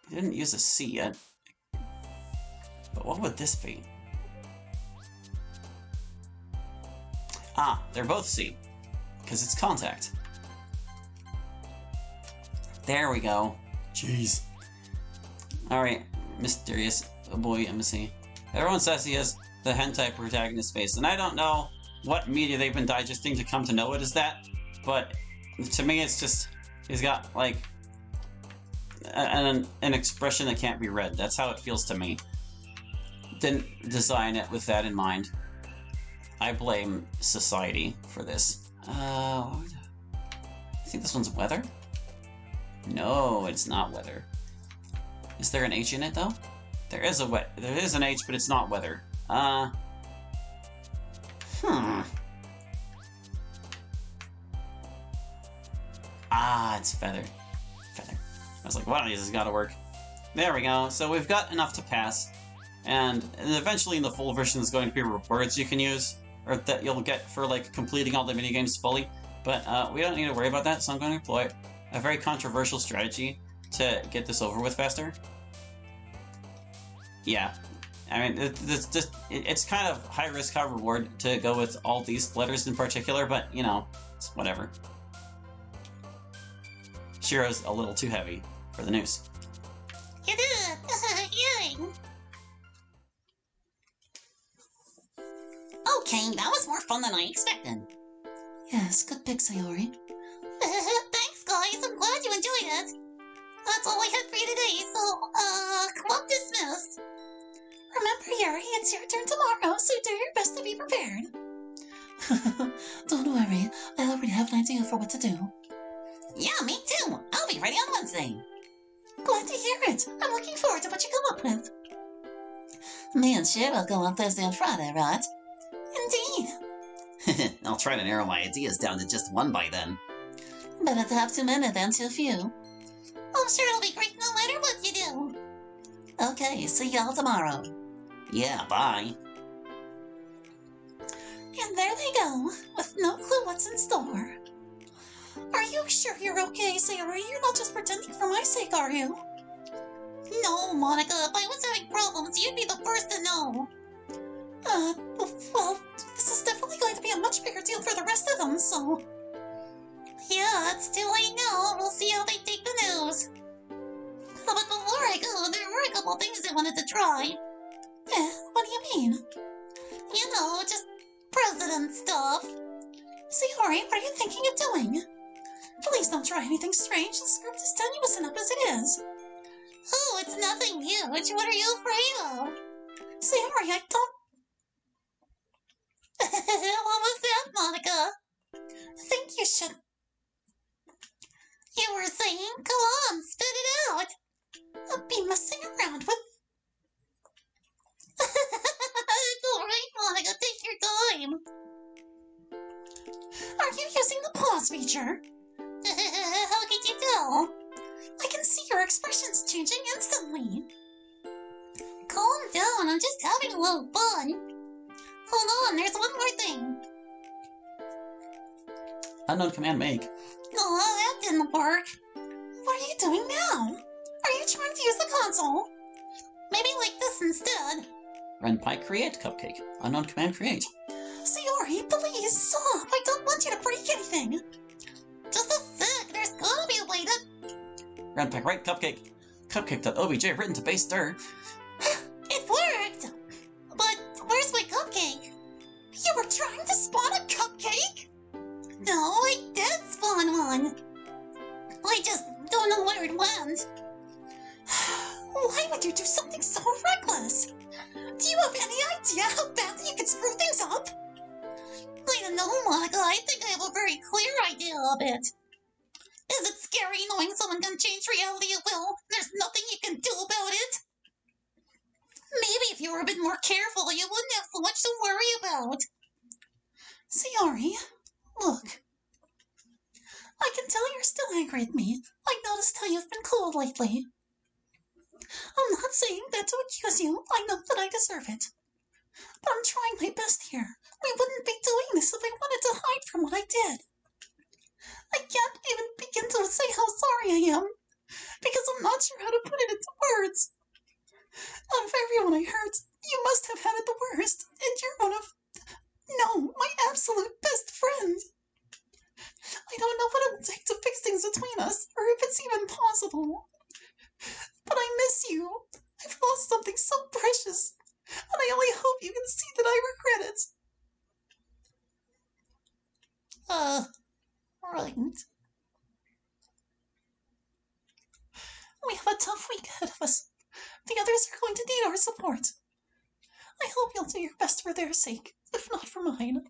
We didn't use a C yet. But what would this be? Ah, they're both C. Because it's contact. There we go. Jeez. Alright, mysterious boy embassy. Everyone says he has the hentai protagonist face, and I don't know what media they've been digesting to come to know it as that, but to me it's just, he's got, like, an expression that can't be read. That's how it feels to me. Didn't design it with that in mind. I blame society for this. I think this one's weather? No, it's not weather. Is there an H in it, though? There is an H, but it's not weather. Ah, it's feather. Feather. I was like, one of these has gotta work. There we go. So we've got enough to pass. And eventually in the full version there's going to be rewards you can use, or that you'll get for, like, completing all the minigames fully. But we don't need to worry about that, so I'm going to employ a very controversial strategy to get this over with faster. Yeah. I mean, it's kind of high risk, high reward to go with all these letters in particular, but, you know, it's whatever. Shiro's a little too heavy for the news. Okay, that was more fun than I expected. Yes, good pick, Sayori. Thanks, guys. I'm glad you enjoyed it. That's all I had for you today, so, club dismissed. Remember, Yuri, it's your turn tomorrow, so do your best to be prepared. Don't worry, I already have an idea for what to do. Yeah, me too. I'll be ready on Wednesday. Glad to hear it. I'm looking forward to what you come up with. Me and Shiro go on Thursday and Friday, right? Indeed. I'll try to narrow my ideas down to just one by then. Better to have too many than too few. I'm sure it'll be great no matter what you do. Okay, see y'all tomorrow. Yeah, bye. And there they go, with no clue what's in store. Are you sure you're okay, Sayori? You're not just pretending for my sake, are you? No, Monica, if I was having problems, you'd be the first to know. Well, this is definitely going to be a much bigger deal for the rest of them, so... Yeah, it's too late now. We'll see how they take the news. But before I go, there were a couple things I wanted to try. What do you mean? You know, just president stuff. Sayori, what are you thinking of doing? Please don't try anything strange. The script is tenuous enough as it is. Oh, it's nothing huge. What are you afraid of? Sayori, I don't... What was that, Monica? think you should... You were saying? Go on, spit it out. be messing around with... It's alright, Monica. Take your time. Are you using the pause feature? How could you tell? I can see your expressions changing instantly. Calm down. I'm just having a little fun. Hold on, there's one more thing. Unknown command make. Oh, that didn't work. What are you doing now? Are you trying to use the console? Maybe like this instead. Run Pike create cupcake. Unknown command create. Sayori, please stop. I don't want you to break anything. Just a sec. There's gotta be a way to... Run Pike write cupcake. Cupcake.obj written to base stir. It worked! But where's my cupcake? You were trying to spawn a cupcake? No, I did spawn one. I just don't know where it went. Why would you do something so reckless? Do you have any idea how badly you could screw things up? I don't know, Monica. I think I have a very clear idea of it. Is it scary knowing someone can change reality at will? There's nothing you can do about it? Maybe if you were a bit more careful, you wouldn't have so much to worry about. Sayori, look. I can tell you're still angry at me. I noticed how you've been cold lately. I'm not saying that to accuse you. I know that I deserve it. But I'm trying my best here. We wouldn't be doing this if I wanted to hide from what I did. I can't even begin to say how sorry I am. Because I'm not sure how to put it into words. Out of everyone I hurt, you must have had it the worst, and you're one of, no, my absolute best friend. I don't know what it will take to fix things between us, or if it's even possible. But I miss you. I've lost something so precious, and I only hope you can see that I regret it. Right. We have a tough week ahead of us. The others are going to need our support. I hope you'll do your best for their sake, if not for mine.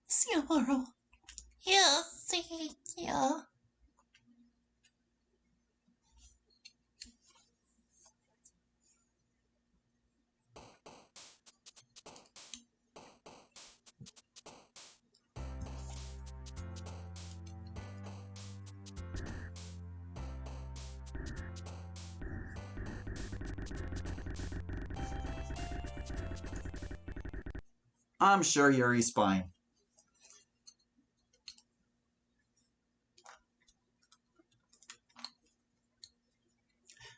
See you tomorrow. Yeah, see ya. I'm sure Yuri's fine.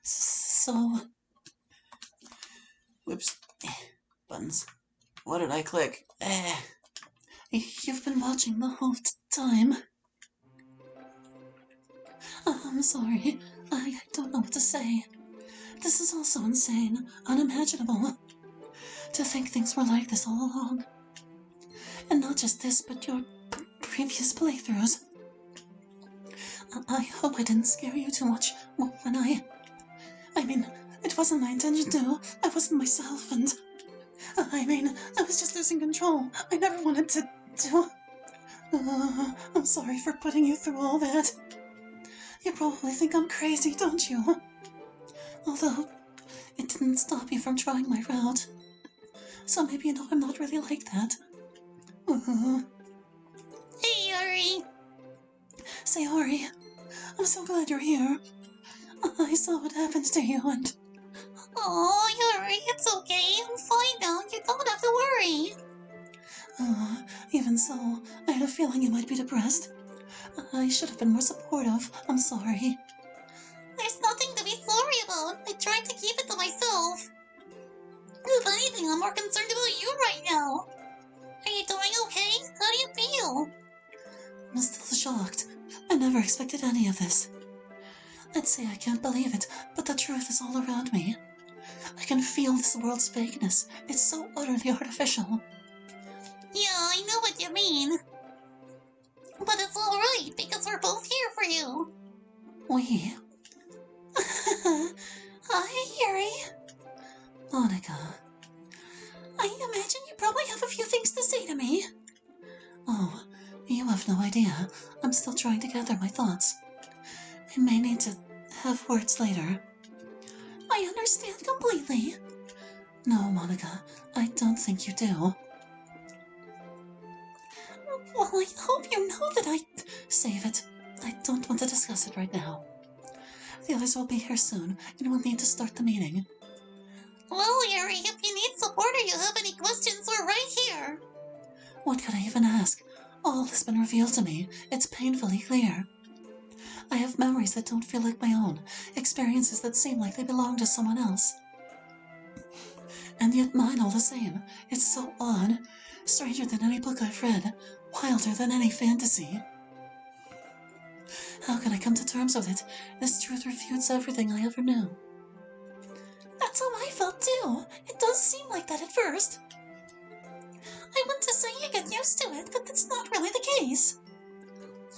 So, Whoops. Buttons. What did I click? you've been watching the whole time. I'm sorry. I don't know what to say. This is all so insane, unimaginable. To think things were like this all along. And not just this, but your previous playthroughs. I hope I didn't scare you too much when I mean, it wasn't my intention to. I wasn't myself, and I was just losing control. I never wanted to do. I'm sorry for putting you through all that. You probably think I'm crazy, don't you? Although, it didn't stop you from trying my route. So maybe you know I'm not really like that. Hey, Yuri. Sayori, I'm so glad you're here. I saw what happened to you, and Oh, Yuri, it's okay. I'm fine now. You don't have to worry. even so, I had a feeling you might be depressed. I should have been more supportive. I'm sorry. There's nothing to be sorry about. I tried to keep it to myself. If anything, I'm more concerned about you right now. Are you doing okay? How do you feel? I'm still shocked. I never expected any of this. I'd say I can't believe it, but the truth is all around me. I can feel this world's fakeness. It's so utterly artificial. Yeah, I know what you mean. But it's alright, because we're both here for you. We. Hi, Yuri. Monica. I imagine you probably have a few things to say to me. Oh, you have no idea. I'm still trying to gather my thoughts. I may need to have words later. I understand completely. No, Monica, I don't think you do. Well, I hope you know that I... Save it. I don't want to discuss it right now. The others will be here soon, and we'll need to start the meeting. Well, Yuri, if you need support or you have any questions, we're right here. What could I even ask? All has been revealed to me. It's painfully clear. I have memories that don't feel like my own, experiences that seem like they belong to someone else. And yet mine all the same. It's so odd. Stranger than any book I've read. Wilder than any fantasy. How can I come to terms with it? This truth refutes everything I ever knew. That's how I felt too. It does seem like that at first. I want to say you get used to it, but that's not really the case.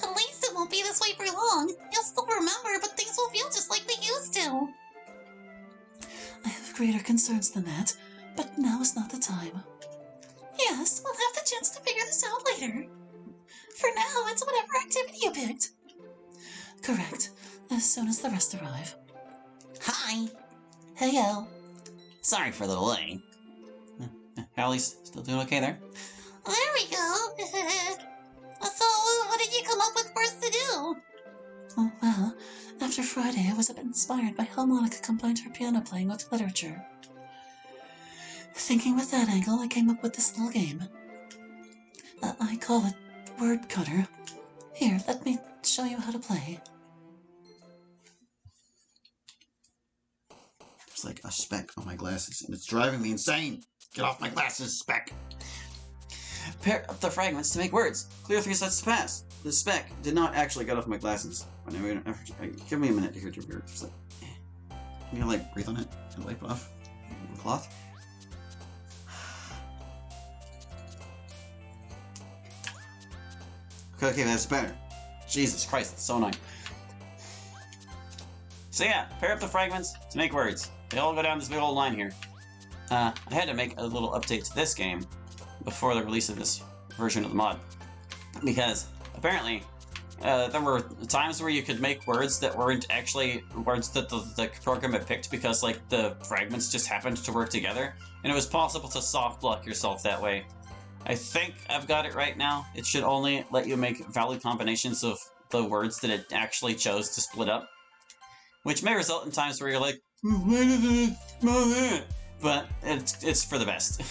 At least it won't be this way for long. You'll still remember, but things will feel just like we used to. I have greater concerns than that, but now is not the time. Yes, we'll have the chance to figure this out later. For now, it's whatever activity you picked. Correct, as soon as the rest arrive. Hi! Hey, El. Sorry for the delay. Hallie's still doing okay there? There we go. So, what did you come up with for us to do? Oh, well, after Friday, I was a bit inspired by how Monica combined her piano playing with literature. Thinking with that angle, I came up with this little game. I call it Word Cutter. Here, let me show you how to play. It's like a speck on my glasses, and it's driving me insane. Get off my glasses, speck. Pair up the fragments to make words. Clear 3 sets to pass. The speck did not actually get off my glasses. Give me a minute to hear your words. Just like, can you like breathe on it and wipe off the cloth? Okay, that's better. Jesus Christ, that's so annoying. So yeah, pair up the fragments to make words. They all go down this big old line here. I had to make a little update to this game before the release of this version of the mod. Because, apparently, there were times where you could make words that weren't actually words that the program had picked because, like, the fragments just happened to work together. And it was possible to soft block yourself that way. I think I've got it right now. It should only let you make valid combinations of the words that it actually chose to split up. Which may result in times where you're like, but it's for the best.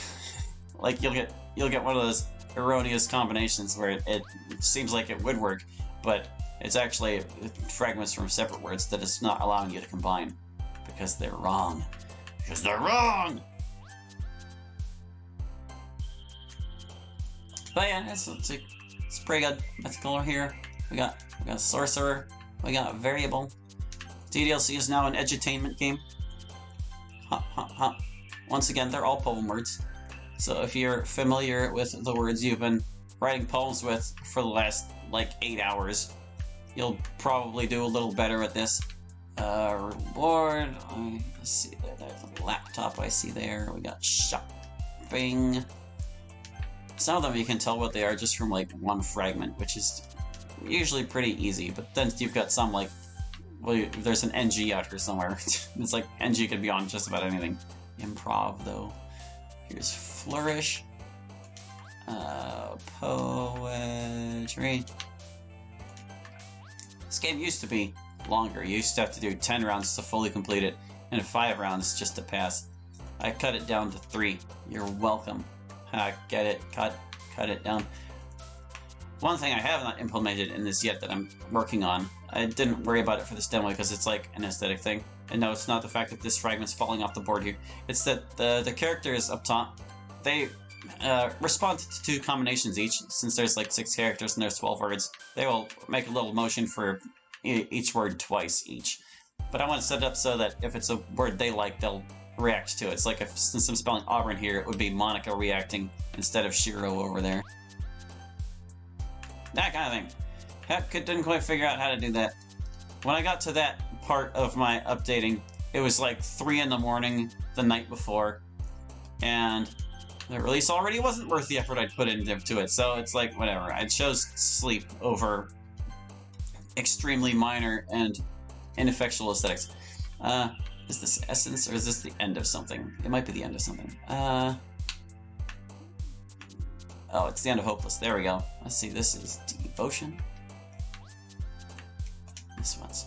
Like you'll get one of those erroneous combinations where it seems like it would work, but it's actually fragments from separate words that it's not allowing you to combine because they're wrong. Because they're wrong. But yeah, it's pretty good. Mythical here. We got sorcerer. We got variable. DDLC is now an edutainment game. Once again, they're all poem words. So if you're familiar with the words you've been writing poems with for the last, like, 8 hours, you'll probably do a little better at this. Reward. Let's see, there's a laptop I see there. We got shopping. Some of them you can tell what they are just from, like, one fragment, which is usually pretty easy. But then you've got some, like, well, there's an NG out here somewhere. It's like NG could be on just about anything. Improv, though. Here's flourish. Poetry. This game used to be longer. You used to have to do 10 rounds to fully complete it, and 5 rounds just to pass. I cut it down to 3. You're welcome. Get it? Cut it down. One thing I have not implemented in this yet that I'm working on, I didn't worry about it for this demo because it's like an aesthetic thing. And no, it's not the fact that this fragment's falling off the board here. It's that the characters up top, they respond to 2 combinations each. Since there's like 6 characters and there's 12 words, they will make a little motion for each word twice each. But I want to set it up so that if it's a word they like, they'll react to it. It's like since I'm spelling Auburn here, it would be Monica reacting instead of Shiro over there. That kind of thing. Heck, didn't quite figure out how to do that. When I got to that part of my updating, it was like 3 in the morning the night before, and the release already wasn't worth the effort I'd put into it, so it's like, whatever. I chose sleep over extremely minor and ineffectual aesthetics. Is this essence, or is this the end of something? It might be the end of something. Oh, it's the end of Hopeless. There we go. Let's see, this is Devotion. This one's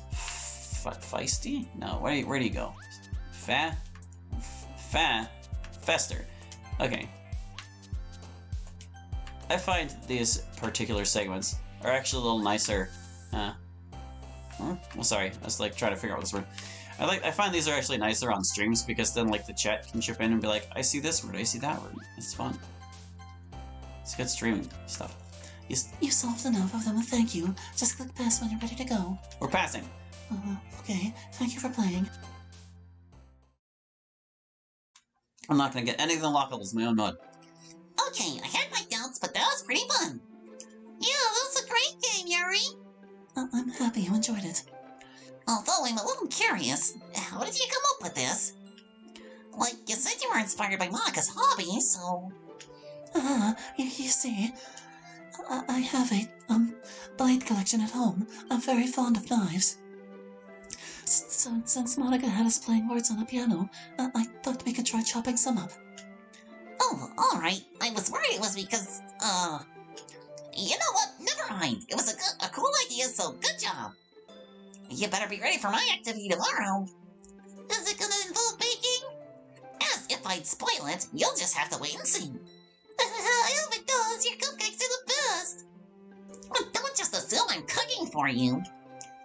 Feisty? No, where do you go? Fester. Okay. I find these particular segments are actually a little nicer. Well, sorry, I was like trying to figure out this word. I find these are actually nicer on streams because then like the chat can chip in and be like, I see this word, I see that word. It's fun. It's good streaming stuff. You solved enough of them, thank you. Just click pass when you're ready to go. We're passing. Okay, thank you for playing. I'm not gonna get anything unlockable, my own mod. Okay, I had my doubts, but that was pretty fun. Yeah, that was a great game, Yuri. I'm happy you enjoyed it. Although I'm a little curious, how did you come up with this? Like, you said you were inspired by Monica's hobby, so... You see, I have a, blade collection at home. I'm very fond of knives. So, since Monica had us playing words on the piano, I thought we could try chopping some up. Oh, alright. I was worried it was because, you know what? Never mind. It was a cool idea, so good job. You better be ready for my activity tomorrow. Is it gonna involve baking? As if I'd spoil it, you'll just have to wait and see. I hope it does. Your cupcakes are the best. Don't just assume I'm cooking for you.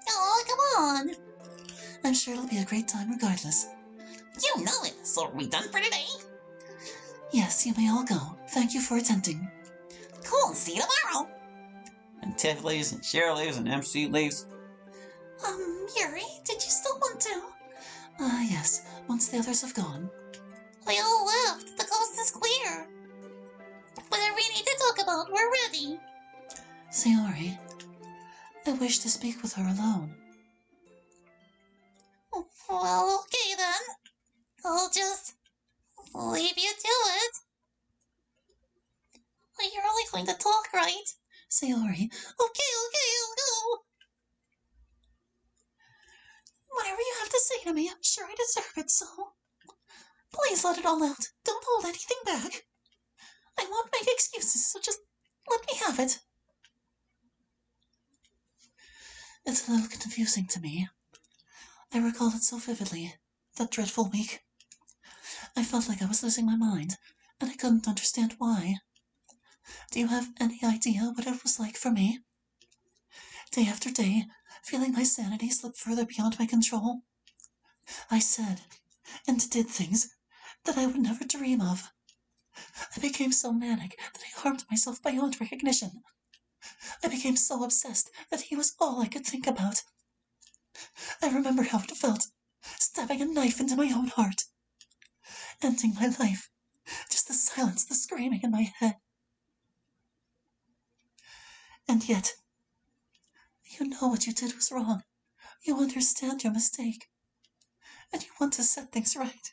Oh, come on. I'm sure it'll be a great time regardless. You know it. So are we done for today? Yes, you may all go. Thank you for attending. Cool. See you tomorrow. And Tiff leaves, and Cheryl leaves, and MC leaves. Yuri, did you still want to? Yes, once the others have gone. We all left. The coast is clear. Whatever we need to talk about, we're ready. Sayori, I wish to speak with her alone. Well, okay then. I'll just leave you to it. Well, you're only going to talk, right? Sayori, Okay, I'll go. whatever you have to say to me, I'm sure I deserve it, so please let it all out. Don't hold anything back. I won't make excuses, so just let me have it. It's a little confusing to me. I recall it so vividly, that dreadful week. I felt like I was losing my mind, and I couldn't understand why. Do you have any idea what it was like for me? Day after day, feeling my sanity slip further beyond my control. I said and did things that I would never dream of. I became so manic that I harmed myself beyond recognition. I became so obsessed that he was all I could think about. I remember how it felt, stabbing a knife into my own heart. Ending my life, just to silence the screaming in my head. And yet, you know what you did was wrong. You understand your mistake. And you want to set things right.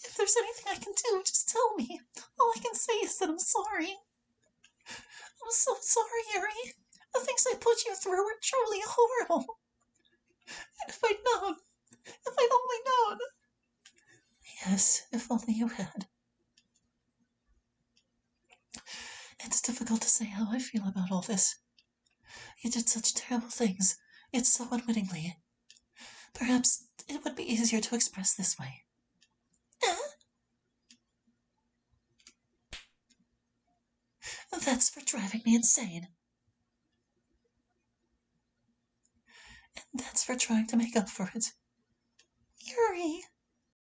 If there's anything I can do, just tell me. All I can say is that I'm sorry. I'm so sorry, Yuri. The things I put you through were truly horrible. And if I'd known, if I'd only known. Yes, if only you had. It's difficult to say how I feel about all this. You did such terrible things, yet so unwittingly. Perhaps it would be easier to express this way. That's for driving me insane. And that's for trying to make up for it. Yuri.